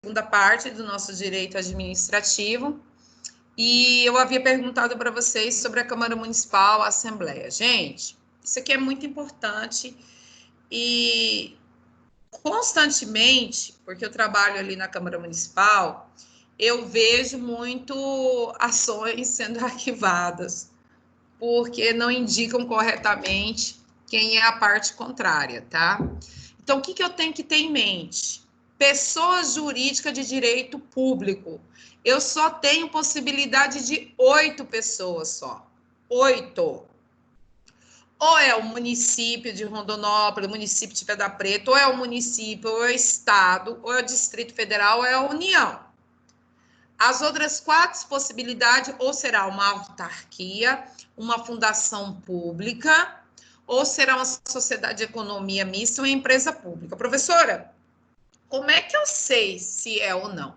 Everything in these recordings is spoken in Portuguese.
segunda parte do nosso direito administrativo. E eu havia perguntado para vocês sobre a Câmara Municipal, a Assembleia. Gente, isso aqui é muito importante e constantemente, porque eu trabalho ali na Câmara Municipal, eu vejo muito ações sendo arquivadas, porque não indicam corretamente quem é a parte contrária, tá? Então, o que eu tenho que ter em mente? Pessoa jurídica de direito público. Eu só tenho possibilidade de 8 pessoas só. 8. Ou é o município de Rondonópolis, o município de Pedra Preta, ou é o município, ou é o estado, ou é o Distrito Federal, ou é a União. As outras 4 possibilidades, ou será uma autarquia, uma fundação pública, ou será uma sociedade de economia mista ou uma empresa pública. Professora, como é que eu sei se é ou não?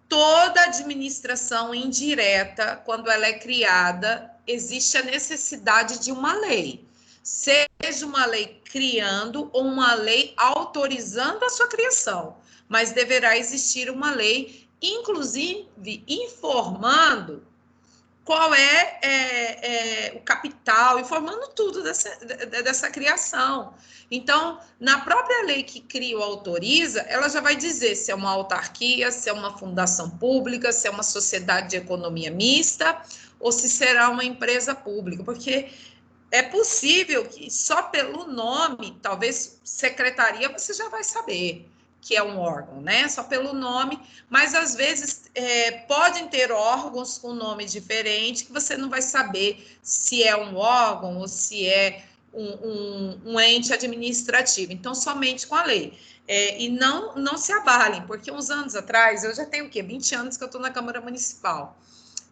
Toda administração indireta, quando ela é criada, existe a necessidade de uma lei. Seja uma lei criando ou uma lei autorizando a sua criação. Mas deverá existir uma lei, inclusive informando qual é o capital, informando tudo dessa criação. Então, na própria lei que cria ou autoriza, ela já vai dizer se é uma autarquia, se é uma fundação pública, se é uma sociedade de economia mista, ou se será uma empresa pública, porque é possível que só pelo nome, talvez secretaria, você já vai saber que é um órgão, né? Só pelo nome, mas às vezes podem ter órgãos com nome diferente que você não vai saber se é um órgão ou se é um ente administrativo. Então, somente com a lei. E não se abalem, porque uns anos atrás, eu já tenho o quê? 20 anos que eu estou na Câmara Municipal.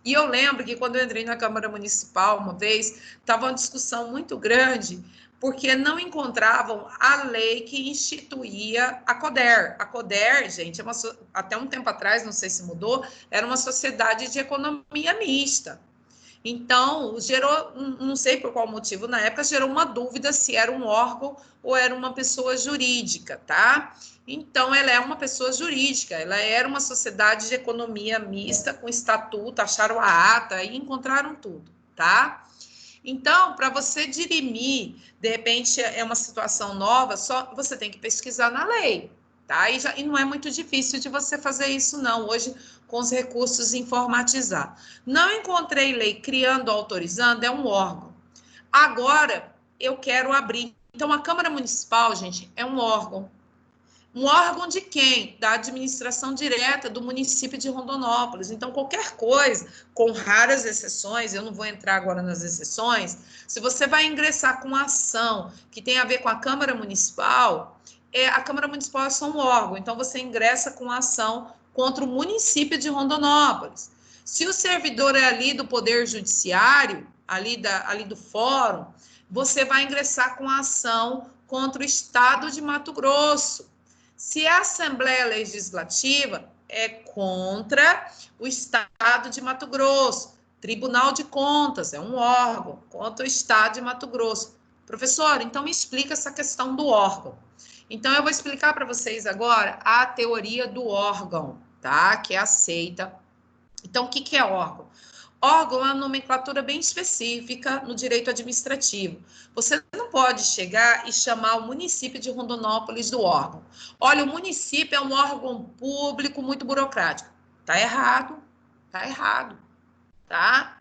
E eu lembro que quando eu entrei na Câmara Municipal uma vez, estava uma discussão muito grande, porque não encontravam a lei que instituía a CODER. A CODER, gente, até um tempo atrás, não sei se mudou, era uma sociedade de economia mista. Então, gerou, não sei por qual motivo, na época, gerou uma dúvida se era um órgão ou era uma pessoa jurídica, tá? Então, ela é uma pessoa jurídica, ela era uma sociedade de economia mista com estatuto, acharam a ata e encontraram tudo, tá? Então, para você dirimir, de repente é uma situação nova, só você tem que pesquisar na lei, tá? E não é muito difícil de você fazer isso, não, hoje com os recursos informatizados. Não encontrei lei criando, autorizando, é um órgão. Agora, eu quero abrir. Então, a Câmara Municipal, gente, é um órgão. Um órgão de quem? Da administração direta do município de Rondonópolis. Então, qualquer coisa, com raras exceções, eu não vou entrar agora nas exceções, se você vai ingressar com ação que tem a ver com a Câmara Municipal, a Câmara Municipal é só um órgão, então você ingressa com ação contra o município de Rondonópolis. Se o servidor é ali do Poder Judiciário, ali do Fórum, você vai ingressar com ação contra o Estado de Mato Grosso. Se a Assembleia Legislativa é contra o Estado de Mato Grosso, Tribunal de Contas é um órgão contra o Estado de Mato Grosso. Professor, então me explica essa questão do órgão. Então, eu vou explicar para vocês agora a teoria do órgão, tá? Que é aceita. Então, o que é órgão? Órgão é uma nomenclatura bem específica no direito administrativo. Você não pode chegar e chamar o município de Rondonópolis do órgão. Olha, o município é um órgão público muito burocrático. Tá errado, tá errado, tá?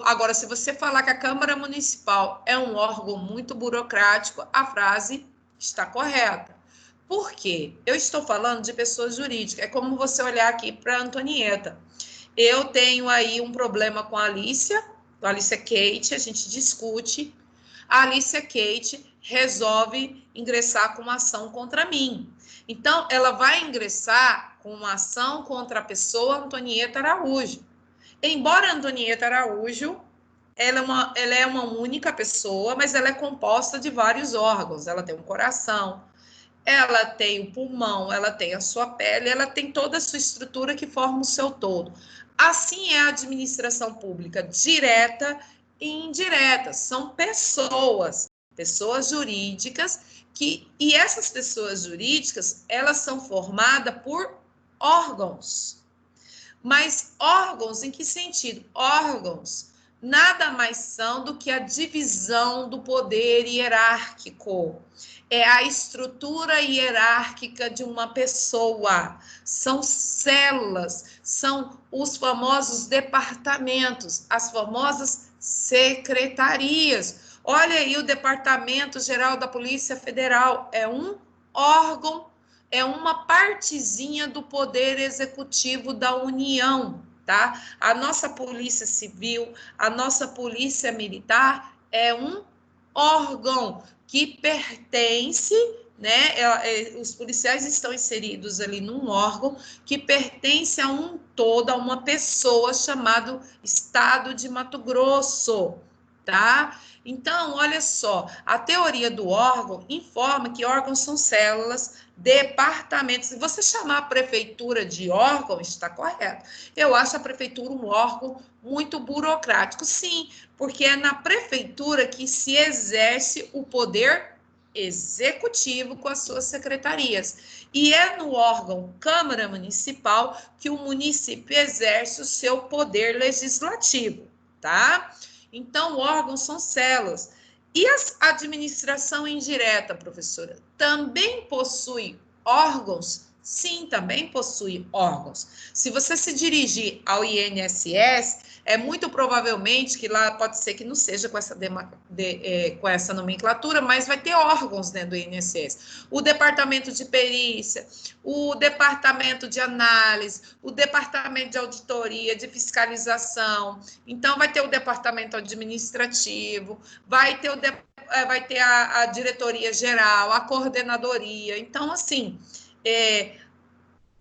Agora, se você falar que a Câmara Municipal é um órgão muito burocrático, a frase está correta. Por quê? Eu estou falando de pessoa jurídica. É como você olhar aqui para a Antonieta. Eu tenho aí um problema com a Alicia Kate, a gente discute. A Alicia Kate resolve ingressar com uma ação contra mim. Então, ela vai ingressar com uma ação contra a pessoa Antonieta Araújo. Embora a Antonieta Araújo, ela é uma única pessoa, mas ela é composta de vários órgãos. Ela tem um coração, ela tem o pulmão, ela tem a sua pele, ela tem toda a sua estrutura que forma o seu todo. Assim é a administração pública, direta e indireta, são pessoas, pessoas jurídicas, e essas pessoas jurídicas, elas são formadas por órgãos. Mas órgãos em que sentido? Órgãos nada mais são do que a divisão do poder hierárquico. É a estrutura hierárquica de uma pessoa. São células, são os famosos departamentos, as famosas secretarias. Olha aí, o Departamento Geral da Polícia Federal é um órgão, é uma partezinha do Poder Executivo da União, tá? A nossa Polícia Civil, a nossa Polícia Militar é um órgão que pertence, né? Os policiais estão inseridos ali num órgão que pertence a um todo, a uma pessoa chamado Estado de Mato Grosso, tá? Então, olha só, a teoria do órgão informa que órgãos são células, departamentos. Se você chamar a prefeitura de órgão, está correto. Eu acho a prefeitura um órgão muito burocrático, sim, porque é na prefeitura que se exerce o poder executivo com as suas secretarias. E é no órgão Câmara Municipal que o município exerce o seu poder legislativo, tá? Então, órgãos são células. E a administração indireta, professora, também possui órgãos? Sim, também possui órgãos. Se você se dirigir ao INSS, é muito provavelmente que lá pode ser que não seja com essa nomenclatura, mas vai ter órgãos dentro do INSS. O departamento de perícia, o departamento de análise, o departamento de auditoria, de fiscalização. Então, vai ter o departamento administrativo, vai ter a diretoria geral, a coordenadoria. Então, assim,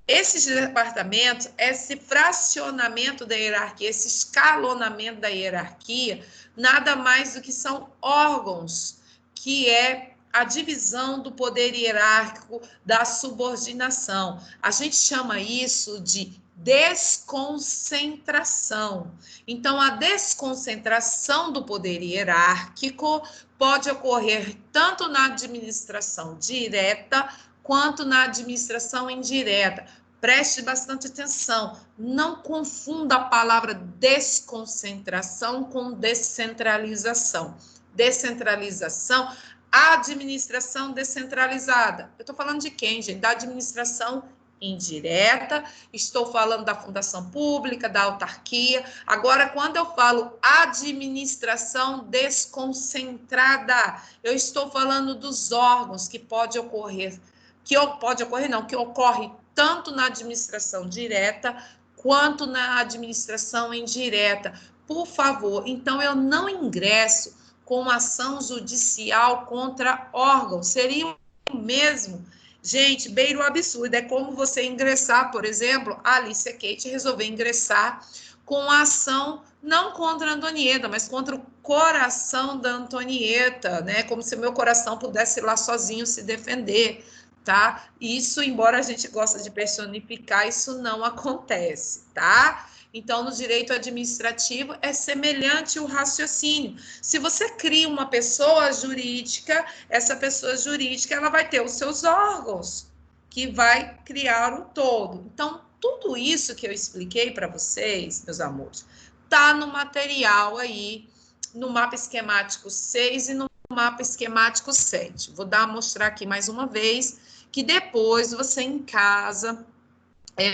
esses departamentos, esse fracionamento da hierarquia, esse escalonamento da hierarquia, nada mais do que são órgãos, que é a divisão do poder hierárquico, da subordinação. A gente chama isso de desconcentração. Então, a desconcentração do poder hierárquico pode ocorrer tanto na administração direta quanto na administração indireta. Preste bastante atenção, não confunda a palavra desconcentração com descentralização. Descentralização, administração descentralizada. Eu estou falando de quem, gente? Da administração indireta, estou falando da fundação pública, da autarquia. Agora, quando eu falo administração desconcentrada, eu estou falando dos órgãos que pode ocorrer, que ocorre tanto na administração direta quanto na administração indireta. Por favor, então eu não ingresso com ação judicial contra órgãos. Seria o mesmo, gente, beira o absurdo. É como você ingressar, por exemplo, a Alicia Kate resolver ingressar com a ação não contra a Antonieta, mas contra o coração da Antonieta, né? Como se meu coração pudesse ir lá sozinho se defender. Tá? Isso, embora a gente goste de personificar, isso não acontece, tá? Então, no direito administrativo, é semelhante o raciocínio. Se você cria uma pessoa jurídica, essa pessoa jurídica, ela vai ter os seus órgãos, que vai criar o todo. Então, tudo isso que eu expliquei para vocês, meus amores, tá no material aí, no mapa esquemático 6 e no mapa esquemático 7. Vou mostrar aqui mais uma vez, que depois você em casa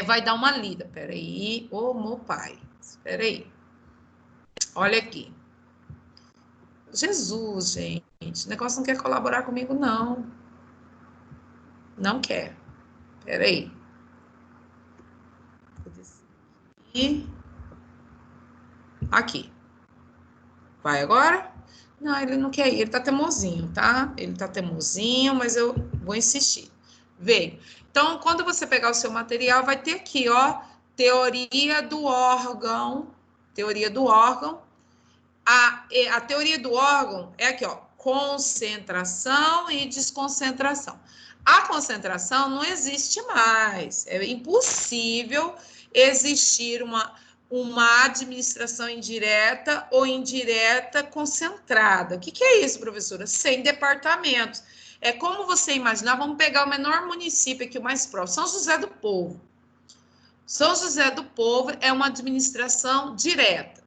vai dar uma lida. Peraí, ô meu pai, peraí. Olha aqui. Jesus, gente, o negócio não quer colaborar comigo, não. Não quer. Peraí. E aqui. Vai agora? Não, ele não quer ir, ele tá teimosinho, tá? Ele tá teimosinho, mas eu vou insistir. Veio. Então, quando você pegar o seu material, vai ter aqui, ó, teoria do órgão. Teoria do órgão. A teoria do órgão é aqui, ó, concentração e desconcentração. A concentração não existe mais. É impossível existir uma administração indireta ou indireta concentrada. O que é isso, professora? 100 departamentos. É como você imaginar, vamos pegar o menor município aqui, o mais próximo, São José do Povo. São José do Povo é uma administração direta.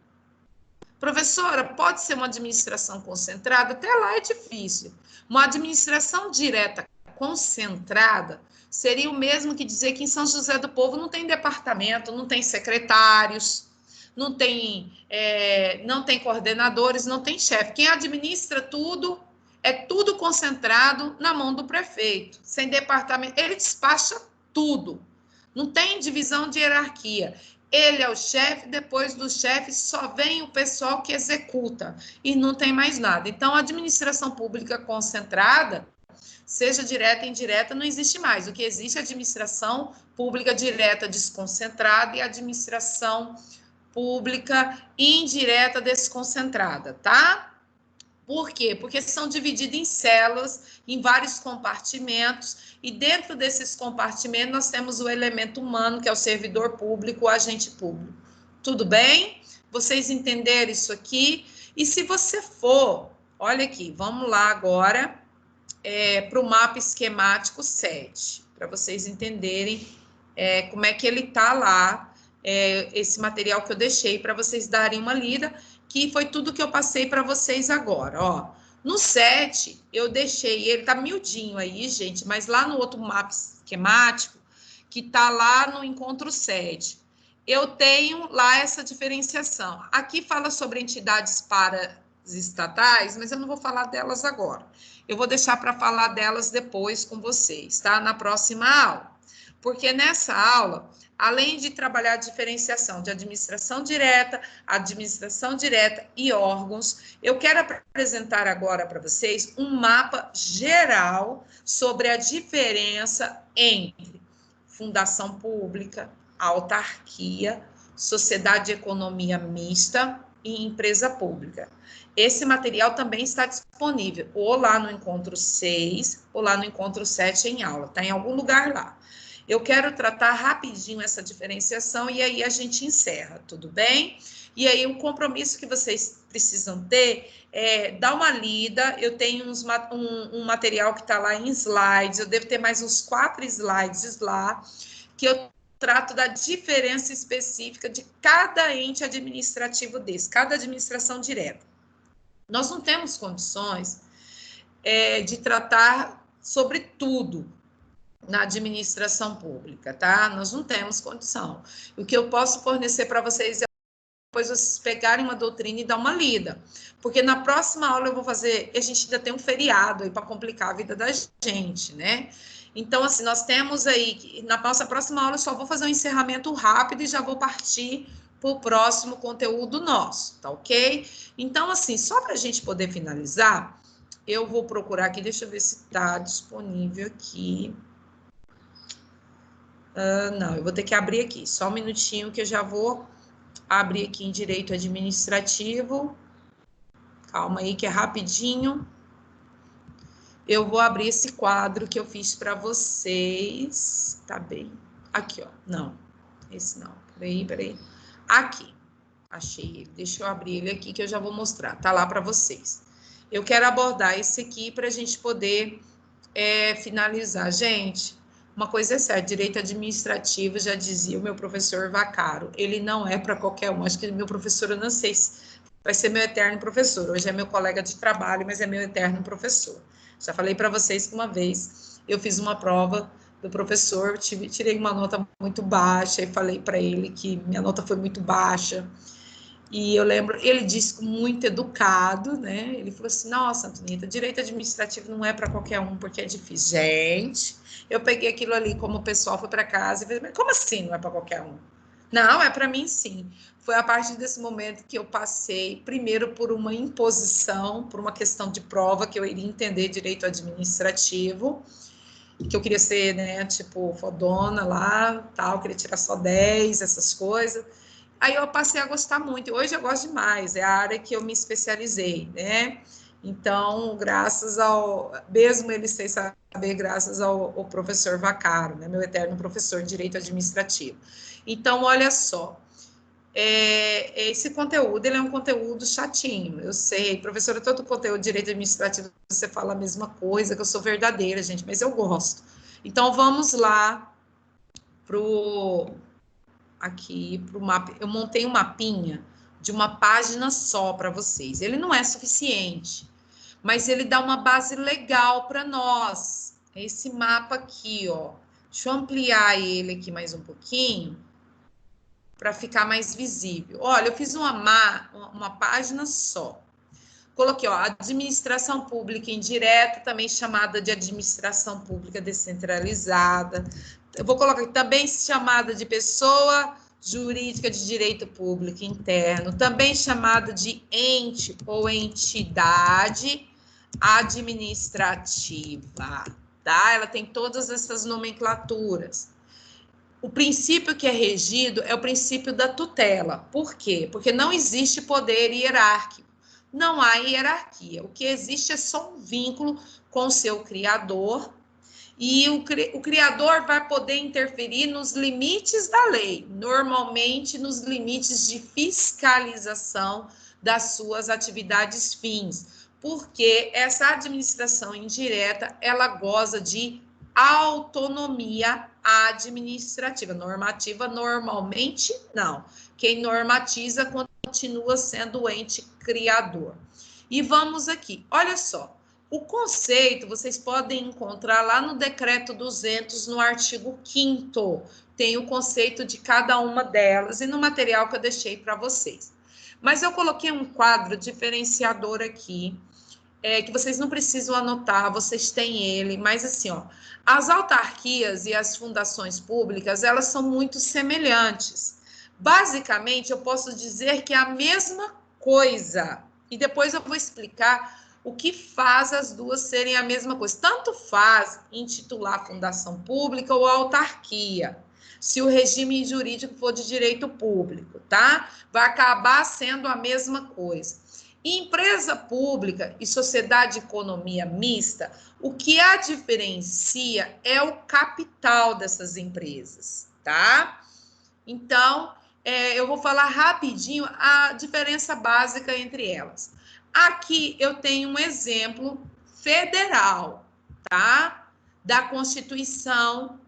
Professora, pode ser uma administração concentrada? Até lá é difícil. Uma administração direta concentrada seria o mesmo que dizer que em São José do Povo não tem departamento, não tem secretários, não tem coordenadores, não tem chefe. Quem administra tudo é tudo concentrado na mão do prefeito, sem departamento. Ele despacha tudo. Não tem divisão de hierarquia. Ele é o chefe, depois do chefe só vem o pessoal que executa e não tem mais nada. Então, a administração pública concentrada, seja direta ou indireta, não existe mais. O que existe é administração pública direta desconcentrada e administração pública indireta desconcentrada, tá? Por quê? Porque são divididos em células, em vários compartimentos, e dentro desses compartimentos nós temos o elemento humano, que é o servidor público, o agente público. Tudo bem? Vocês entenderam isso aqui? E se você for, olha aqui, vamos lá agora para o mapa esquemático 7, para vocês entenderem como é que ele está lá, esse material que eu deixei para vocês darem uma lida, que foi tudo que eu passei para vocês agora, ó. No 7, eu deixei, ele tá miudinho aí, gente, mas lá no outro mapa esquemático, que tá lá no encontro 7, eu tenho lá essa diferenciação. Aqui fala sobre entidades paraestatais, mas eu não vou falar delas agora. Eu vou deixar para falar delas depois com vocês, tá? Na próxima aula. Porque nessa aula, além de trabalhar a diferenciação de administração direta e órgãos, eu quero apresentar agora para vocês um mapa geral sobre a diferença entre fundação pública, autarquia, sociedade de economia mista e empresa pública. Esse material também está disponível ou lá no encontro 6 ou lá no encontro 7 em aula, está em algum lugar lá. Eu quero tratar rapidinho essa diferenciação e aí a gente encerra, tudo bem? E aí o compromisso que vocês precisam ter é dar uma lida. Eu tenho um material que está lá em slides, eu devo ter mais uns 4 slides lá, que eu trato da diferença específica de cada ente administrativo desse, cada administração direta. Nós não temos condições de tratar sobre tudo na administração pública, tá? Nós não temos condição. O que eu posso fornecer para vocês é depois vocês pegarem uma doutrina e dar uma lida, porque na próxima aula eu vou fazer, a gente ainda tem um feriado aí para complicar a vida da gente, né? Então, assim, nós temos aí, na nossa próxima aula eu só vou fazer um encerramento rápido e já vou partir para o próximo conteúdo nosso, tá ok? Então, assim, só para a gente poder finalizar, eu vou procurar aqui, deixa eu ver se está disponível aqui. Não, eu vou ter que abrir aqui, só um minutinho que eu já vou abrir aqui em direito administrativo. Calma aí que é rapidinho. Eu vou abrir esse quadro que eu fiz para vocês. Tá bem. Aqui, ó. Não, esse não. Peraí. Aqui. Achei ele. Deixa eu abrir ele aqui que eu já vou mostrar. Tá lá para vocês. Eu quero abordar esse aqui para a gente poder finalizar. Gente, uma coisa é certa, direito administrativo, já dizia o meu professor Vaccaro, ele não é para qualquer um. Acho que meu professor, eu não sei se vai ser meu eterno professor. Hoje é meu colega de trabalho, mas é meu eterno professor. Já falei para vocês que uma vez eu fiz uma prova do professor, tirei uma nota muito baixa e falei para ele que minha nota foi muito baixa. E eu lembro, ele disse muito educado, né? Ele falou assim: nossa, Antonieta, direito administrativo não é para qualquer um, porque é difícil. Gente, eu peguei aquilo ali como o pessoal foi para casa e falei: mas como assim não é para qualquer um? Não, é para mim sim. Foi a partir desse momento que eu passei, primeiro, por uma imposição, por uma questão de prova, que eu iria entender direito administrativo, que eu queria ser, né, tipo, fodona lá, tal, queria tirar só 10, essas coisas. Aí eu passei a gostar muito, e hoje eu gosto demais, é a área que eu me especializei, né? Então, graças ao, mesmo ele sem saber, graças ao professor Vaccaro, né, meu eterno professor de Direito Administrativo. Então, olha só, esse conteúdo, ele é um conteúdo chatinho, eu sei, professora, todo conteúdo de direito administrativo, você fala a mesma coisa, que eu sou verdadeira, gente, mas eu gosto. Então, vamos lá aqui pro mapa. Eu montei um mapinha de uma página só para vocês. Ele não é suficiente, mas ele dá uma base legal para nós. É esse mapa aqui, ó. Deixa eu ampliar ele aqui mais um pouquinho, para ficar mais visível. Olha, eu fiz uma página só. Coloquei, ó, administração pública indireta, também chamada de administração pública descentralizada. Eu vou colocar aqui, também chamada de pessoa jurídica de direito público interno, também chamada de ente ou entidade administrativa, tá? Ela tem todas essas nomenclaturas. O princípio que é regido é o princípio da tutela. Por quê? Porque não existe poder hierárquico. Não há hierarquia. O que existe é só um vínculo com o seu criador, e o criador vai poder interferir nos limites da lei, normalmente nos limites de fiscalização das suas atividades fins, porque essa administração indireta, ela goza de autonomia administrativa. Normativa, normalmente, não. Quem normatiza continua sendo o ente criador. E vamos aqui, olha só. O conceito vocês podem encontrar lá no decreto 200, no artigo 5º. Tem o conceito de cada uma delas e no material que eu deixei para vocês. Mas eu coloquei um quadro diferenciador aqui, que vocês não precisam anotar, vocês têm ele, mas assim, ó, as autarquias e as fundações públicas, elas são muito semelhantes. Basicamente, eu posso dizer que é a mesma coisa, e depois eu vou explicar o que faz as duas serem a mesma coisa. Tanto faz intitular fundação pública ou autarquia, se o regime jurídico for de direito público, tá? Vai acabar sendo a mesma coisa. Empresa pública e sociedade de economia mista, o que a diferencia é o capital dessas empresas, tá? Então, eu vou falar rapidinho a diferença básica entre elas. Aqui eu tenho um exemplo federal, tá? Da Constituição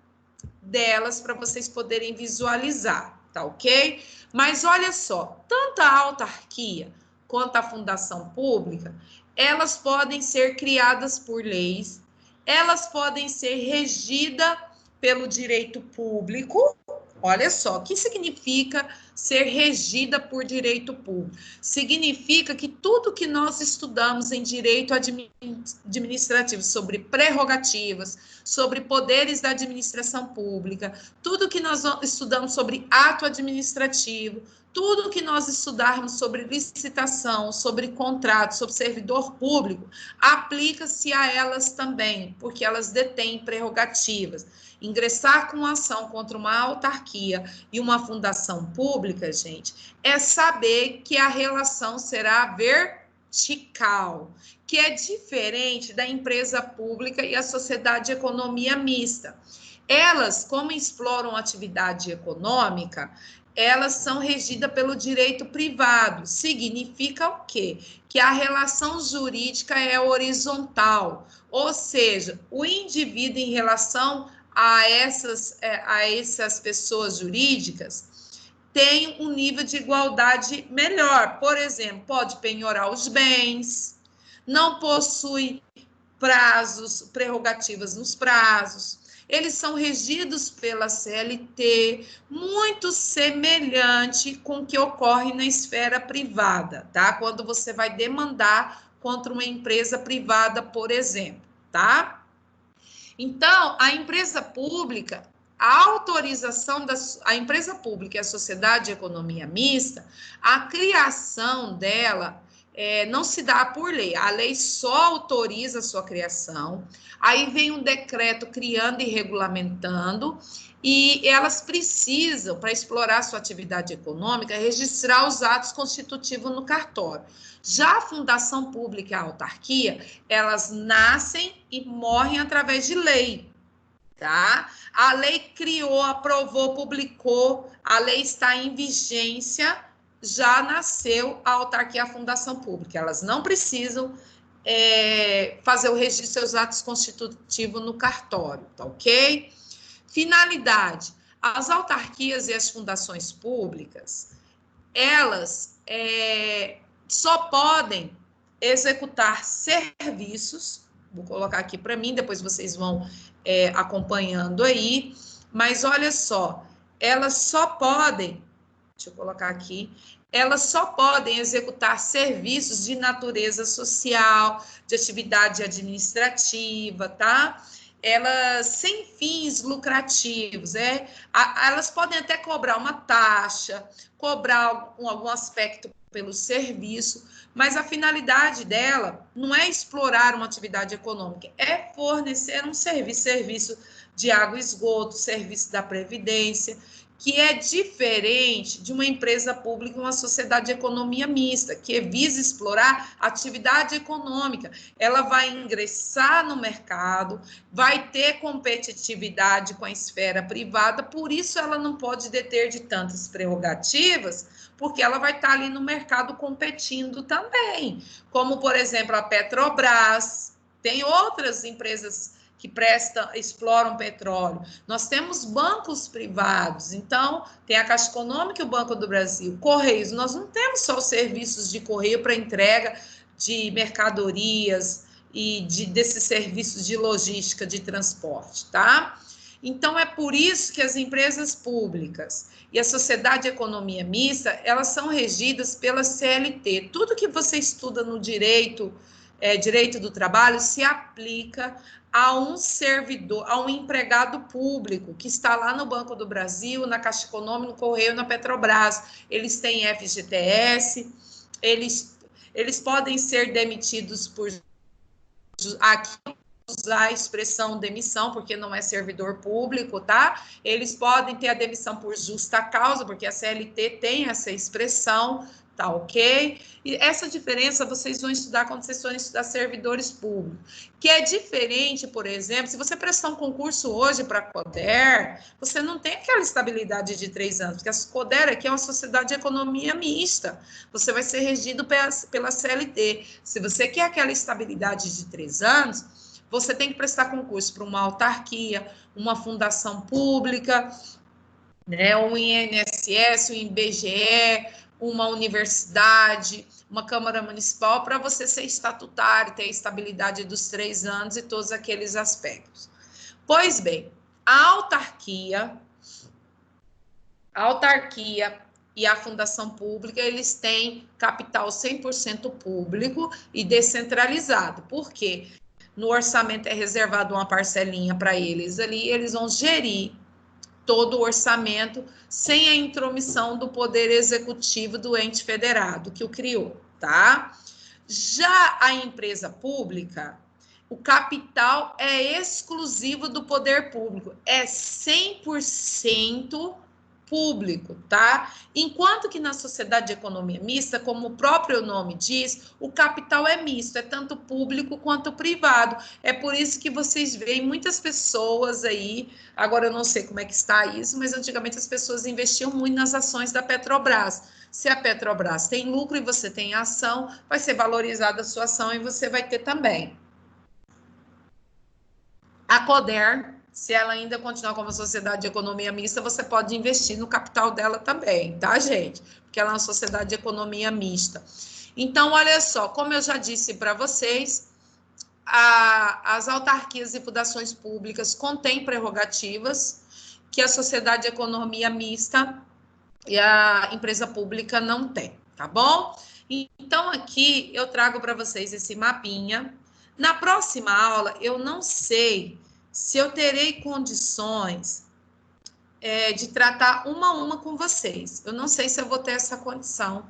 delas, para vocês poderem visualizar, tá ok? Mas olha só, tanto a autarquia quanto a fundação pública, elas podem ser criadas por leis, elas podem ser regidas pelo direito público. Olha só, o que significa ser regida por direito público? Significa que tudo que nós estudamos em direito administrativo sobre prerrogativas, sobre poderes da administração pública, tudo que nós estudamos sobre ato administrativo, tudo que nós estudarmos sobre licitação, sobre contrato, sobre servidor público, aplica-se a elas também, porque elas detêm prerrogativas. Ingressar com ação contra uma autarquia e uma fundação pública, gente, é saber que a relação será vertical, que é diferente da empresa pública e a sociedade de economia mista. Elas, como exploram atividade econômica, elas são regidas pelo direito privado. Significa o quê? Que a relação jurídica é horizontal, ou seja, o indivíduo em relação a essas pessoas jurídicas tem um nível de igualdade melhor. Por exemplo, pode penhorar os bens, não possui prazos, prerrogativas nos prazos, eles são regidos pela CLT, muito semelhante com o que ocorre na esfera privada, tá? Quando você vai demandar contra uma empresa privada, por exemplo, tá? Então, a empresa pública, a autorização a empresa pública e a sociedade de economia mista, a criação dela não se dá por lei. A lei só autoriza a sua criação. Aí vem um decreto criando e regulamentando, e elas precisam, para explorar sua atividade econômica, registrar os atos constitutivos no cartório. Já a fundação pública e a autarquia, elas nascem e morrem através de lei, tá? A lei criou, aprovou, publicou, a lei está em vigência, já nasceu a autarquia e a fundação pública. Elas não precisam fazer o registro dos seus atos constitutivos no cartório, tá ok? Finalidade: as autarquias e as fundações públicas, elas só podem executar serviços, vou colocar aqui para mim, depois vocês vão acompanhando aí, mas olha só, elas só podem, deixa eu colocar aqui, elas só podem executar serviços de natureza social, de atividade administrativa, tá? Elas sem fins lucrativos, elas podem até cobrar uma taxa, cobrar algum aspecto pelo serviço, mas a finalidade dela não é explorar uma atividade econômica, é fornecer um serviço de água e esgoto, serviço da Previdência, que é diferente de uma empresa pública, uma sociedade de economia mista, que visa explorar atividade econômica. Ela vai ingressar no mercado, vai ter competitividade com a esfera privada, por isso ela não pode deter de tantas prerrogativas, porque ela vai estar ali no mercado competindo também, como, por exemplo, a Petrobras, tem outras empresas que exploram petróleo. Nós temos bancos privados, então tem a Caixa Econômica e o Banco do Brasil. Correios, nós não temos só os serviços de correio para entrega de mercadorias e desses serviços de logística, de transporte, tá? Então, é por isso que as empresas públicas e a sociedade de economia mista, elas são regidas pela CLT. Tudo que você estuda no direito do trabalho se aplica a um servidor, a um empregado público que está lá no Banco do Brasil, na Caixa Econômica, no Correio, na Petrobras. Eles têm FGTS, eles podem ser demitidos por aqui usar a expressão demissão, porque não é servidor público, tá? Eles podem ter a demissão por justa causa, porque a CLT tem essa expressão, tá ok? E essa diferença vocês vão estudar quando vocês forem estudar servidores públicos, que é diferente, por exemplo, se você prestar um concurso hoje para a CODER, você não tem aquela estabilidade de 3 anos, porque a CODER aqui é uma sociedade de economia mista, você vai ser regido pela CLT. Se você quer aquela estabilidade de 3 anos, você tem que prestar concurso para uma autarquia, uma fundação pública, né, um INSS, um IBGE, uma universidade, uma Câmara Municipal, para você ser estatutário, ter a estabilidade dos 3 anos e todos aqueles aspectos. Pois bem, a autarquia e a fundação pública, eles têm capital 100% público e descentralizado. Por quê? No orçamento é reservado uma parcelinha para eles ali, eles vão gerir todo o orçamento sem a intromissão do poder executivo do ente federado que o criou, tá? Já a empresa pública, o capital é exclusivo do poder público, é 100% público, tá? Enquanto que na sociedade de economia mista, como o próprio nome diz, o capital é misto, é tanto público quanto privado. É por isso que vocês veem muitas pessoas aí, agora eu não sei como é que está isso, mas antigamente as pessoas investiam muito nas ações da Petrobras. Se a Petrobras tem lucro e você tem ação, vai ser valorizada a sua ação e você vai ter também. A CODER, se ela ainda continuar como sociedade de economia mista, você pode investir no capital dela também, tá, gente? Porque ela é uma sociedade de economia mista. Então, olha só, como eu já disse para vocês, as autarquias e fundações públicas contêm prerrogativas que a sociedade de economia mista e a empresa pública não tem, tá bom? Então, aqui eu trago para vocês esse mapinha. Na próxima aula, eu não sei se eu terei condições de tratar uma a uma com vocês. Eu não sei se eu vou ter essa condição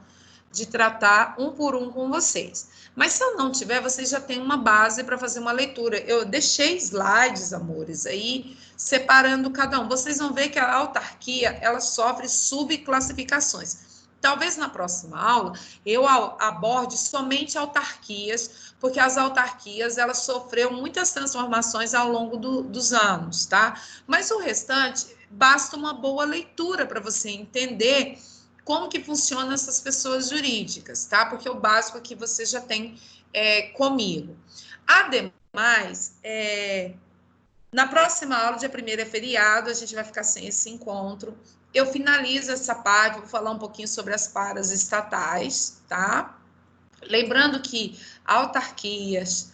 de tratar um por um com vocês. Mas se eu não tiver, vocês já têm uma base para fazer uma leitura. Eu deixei slides, amores, aí, separando cada um. Vocês vão ver que a autarquia, ela sofre subclassificações. Talvez na próxima aula eu aborde somente autarquias, porque as autarquias elas sofreram muitas transformações ao longo dos anos, tá? Mas o restante, basta uma boa leitura para você entender como que funcionam essas pessoas jurídicas, tá? Porque o básico aqui você já tem comigo. Ademais, na próxima aula, dia 1º é feriado, a gente vai ficar sem esse encontro. Eu finalizo essa parte, vou falar um pouquinho sobre as paras estatais, tá? Lembrando que autarquias,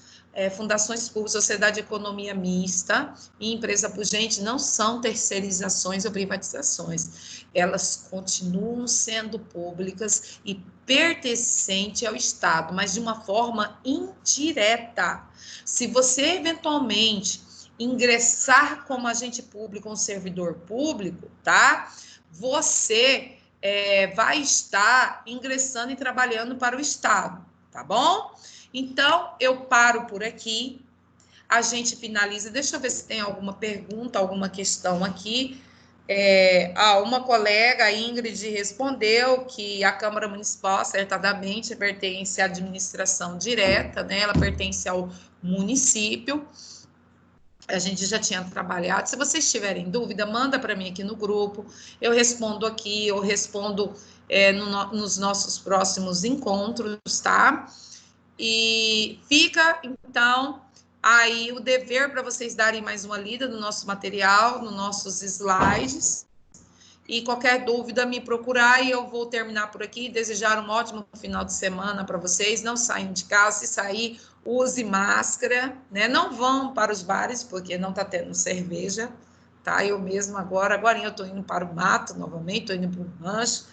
fundações públicas, sociedade de economia mista e empresa pujante não são terceirizações ou privatizações. Elas continuam sendo públicas e pertencentes ao Estado, mas de uma forma indireta. Se você, eventualmente, ingressar como agente público ou servidor público, tá? Você vai estar ingressando e trabalhando para o Estado, tá bom? Então, eu paro por aqui, a gente finaliza. Deixa eu ver se tem alguma pergunta, alguma questão aqui. Uma colega, a Ingrid, respondeu que a Câmara Municipal, acertadamente, pertence à administração direta, né? Ela pertence ao município. A gente já tinha trabalhado. Se vocês tiverem dúvida, manda para mim aqui no grupo. Eu respondo aqui, eu respondo nos nossos próximos encontros, tá? E fica, então, aí o dever para vocês darem mais uma lida no nosso material, nos nossos slides. E qualquer dúvida, me procurar e eu vou terminar por aqui. Desejar um ótimo final de semana para vocês. Não saiam de casa, se sair, use máscara, né? Não vão para os bares, porque não está tendo cerveja, tá? Eu mesmo agora eu estou indo para o mato novamente, estou indo para o rancho,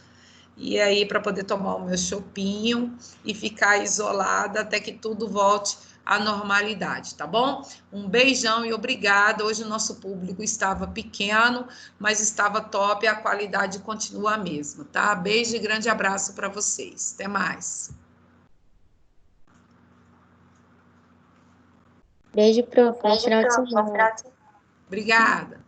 e aí para poder tomar o meu chopinho e ficar isolada até que tudo volte à normalidade, tá bom? Um beijão e obrigada. Hoje o nosso público estava pequeno, mas estava top e a qualidade continua a mesma, tá? Beijo e grande abraço para vocês. Até mais. Beijo, prof. Bom final de semana. Obrigada.